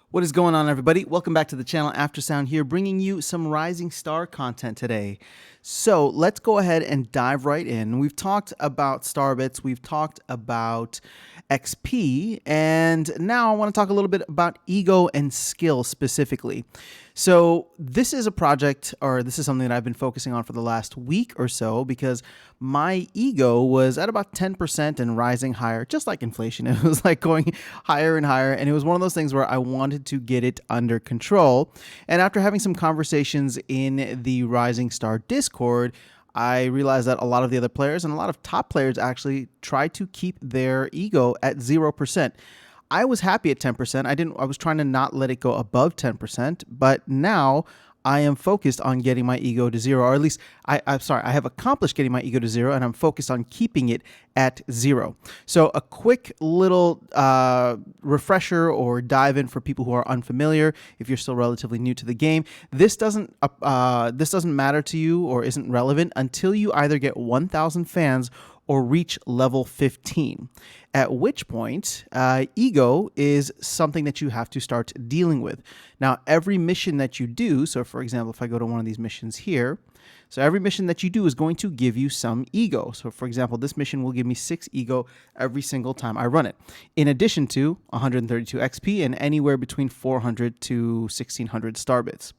What is going on, everybody? Welcome back to the channel. Aftersound here, bringing you some Rising Star content today. So let's go ahead and dive right in. We've talked about Starbits, we've talked about XP, and now I want to talk a little bit about ego and skill specifically. So this is a project, or this is something that I've been focusing on for the last week or so, because my ego was at about 10% and rising higher, just like inflation. It was like going higher and higher, and it was one of those things where I wanted to get it under control. And after having some conversations in the Rising Star Discord, I realized that a lot of the other players and a lot of top players actually try to keep their ego at 0%. I was happy at 10%. I was trying to not let it go above 10%, but now I am focused on getting my ego to 0, or at least I have accomplished getting my ego to 0, and I'm focused on keeping it at 0. So a quick little refresher or dive in for people who are unfamiliar. If you're still relatively new to the game, this doesn't matter to you or isn't relevant until you either get 1,000 fans or reach level 15, at which point ego is something that you have to start dealing with. Now, every mission that you do, so for example, if I go to one of these missions here, so every mission that you do is going to give you some ego. So for example, this mission will give me 6 ego every single time I run it, in addition to 132 XP and anywhere between 400 to 1600 starbits.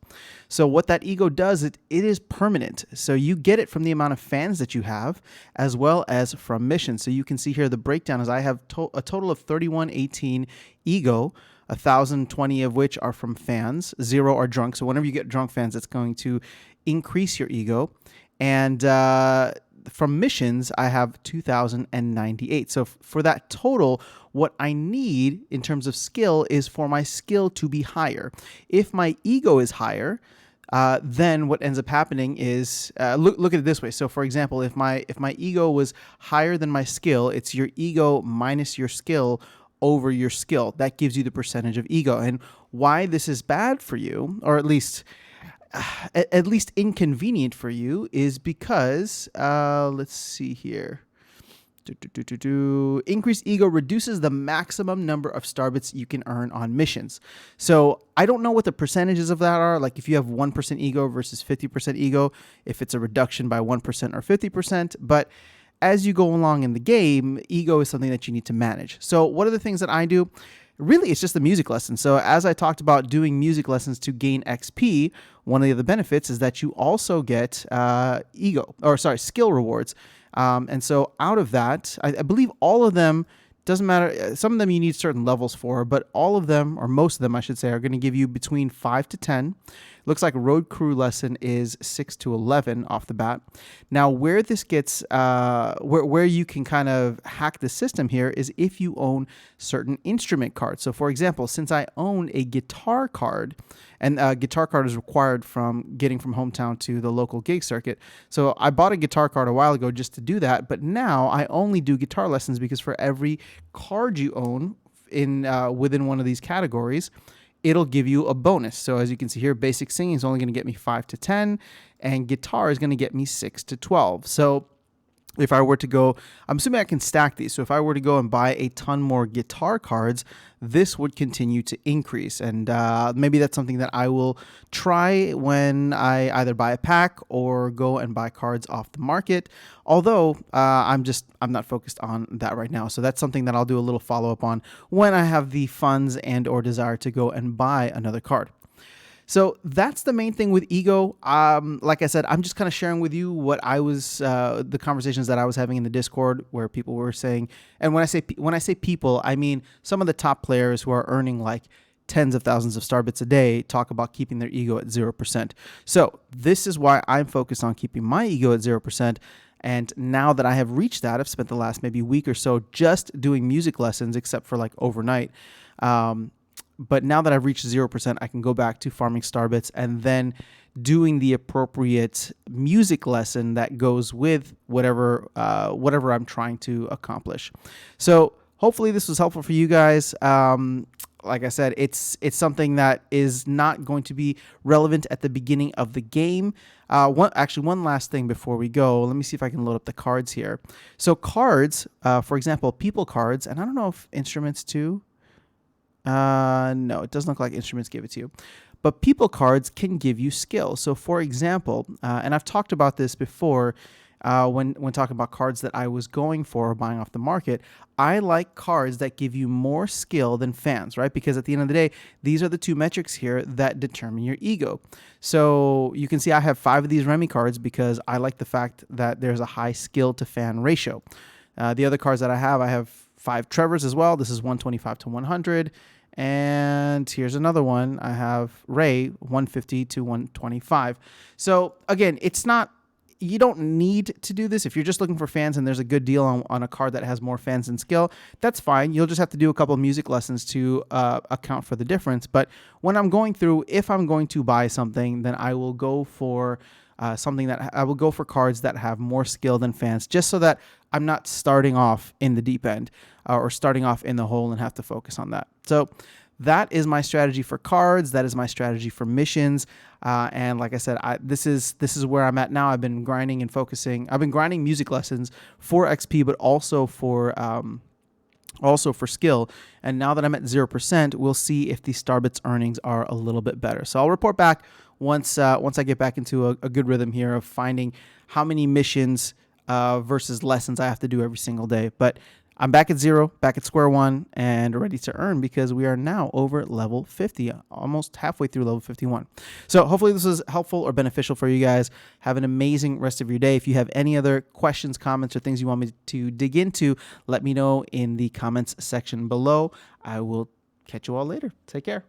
So what that ego does, it is permanent. So you get it from the amount of fans that you have, as well as from missions. So you can see here the breakdown is I have a total of 3118 ego, 1,020 of which are from fans, 0 are drunk. So whenever you get drunk fans, it's going to increase your ego. And from missions, I have 2,098. So for that total, what I need in terms of skill is for my skill to be higher. If my ego is higher, then what ends up happening is look at it this way. So for example, if my ego was higher than my skill, it's your ego minus your skill over your skill. That gives you the percentage of ego. And why this is bad for you, or at least inconvenient for you, is because let's see here. Increased ego reduces the maximum number of starbits you can earn on missions. So I don't know what the percentages of that are. Like if you have 1% ego versus 50% ego, if it's a reduction by 1% or 50%, but as you go along in the game, ego is something that you need to manage. So what are the things that I do? Really, it's just the music lessons. So as I talked about doing music lessons to gain XP, one of the other benefits is that you also get skill rewards. And so out of that, I believe all of them, doesn't matter, some of them you need certain levels for, but all of them, or most of them I should say, are going to give you between 5 to 10. Looks like a road crew lesson is 6 to 11 off the bat. Now where this gets, where you can kind of hack the system here is if you own certain instrument cards. So for example, since I own a guitar card, and a guitar card is required from getting from hometown to the local gig circuit. So I bought a guitar card a while ago just to do that, but now I only do guitar lessons because for every card you own in within one of these categories, it'll give you a bonus. So as you can see here, basic singing is only going to get me 5 to 10, and guitar is going to get me 6 to 12. So if I were to go, I'm assuming I can stack these. So if I were to go and buy a ton more guitar cards, this would continue to increase. And maybe that's something that I will try when I either buy a pack or go and buy cards off the market. Although I'm not focused on that right now. So that's something that I'll do a little follow up on when I have the funds and or desire to go and buy another card. So that's the main thing with ego. Like I said, I'm just kind of sharing with you what I was, the conversations that I was having in the Discord, where people were saying, and when I say people, I mean some of the top players who are earning like tens of thousands of starbits a day talk about keeping their ego at 0%. So this is why I'm focused on keeping my ego at 0%. And now that I have reached that, I've spent the last maybe week or so just doing music lessons, except for like overnight. But now that I've reached 0%, I can go back to farming starbits and then doing the appropriate music lesson that goes with whatever I'm trying to accomplish. So hopefully this was helpful for you guys. Like I said, it's something that is not going to be relevant at the beginning of the game. One last thing before we go. Let me see if I can load up the cards here. So cards, for example, people cards, and I don't know if instruments too. No, it doesn't look like instruments give it to you. But people cards can give you skill. So, for example, and I've talked about this before when talking about cards that I was going for or buying off the market. I like cards that give you more skill than fans, right? Because at the end of the day, these are the two metrics here that determine your ego. So you can see I have 5 of these Remy cards because I like the fact that there's a high skill to fan ratio. The other cards that I have 5 Trevors as well. This is 125 to 100. And here's another one. I have Ray 150 to 125. So again, it's not, you don't need to do this. If you're just looking for fans and there's a good deal on a card that has more fans and skill, that's fine. You'll just have to do a couple of music lessons to account for the difference. But when I'm going through, if I'm going to buy something, then I will go for I will go for cards that have more skill than fans, just so that I'm not starting off in the deep end or starting off in the hole and have to focus on that. So that is my strategy for cards. That is my strategy for missions. And like I said, this is where I'm at now. I've been grinding and focusing. I've been grinding music lessons for XP, but also for skill. And now that I'm at 0%, we'll see if the Starbits earnings are a little bit better. So I'll report back once I get back into a good rhythm here of finding how many missions versus lessons I have to do every single day. But I'm back at 0, back at square one, and ready to earn because we are now over level 50, almost halfway through level 51. So hopefully this was helpful or beneficial for you guys. Have an amazing rest of your day. If you have any other questions, comments, or things you want me to dig into, let me know in the comments section below. I will catch you all later. Take care.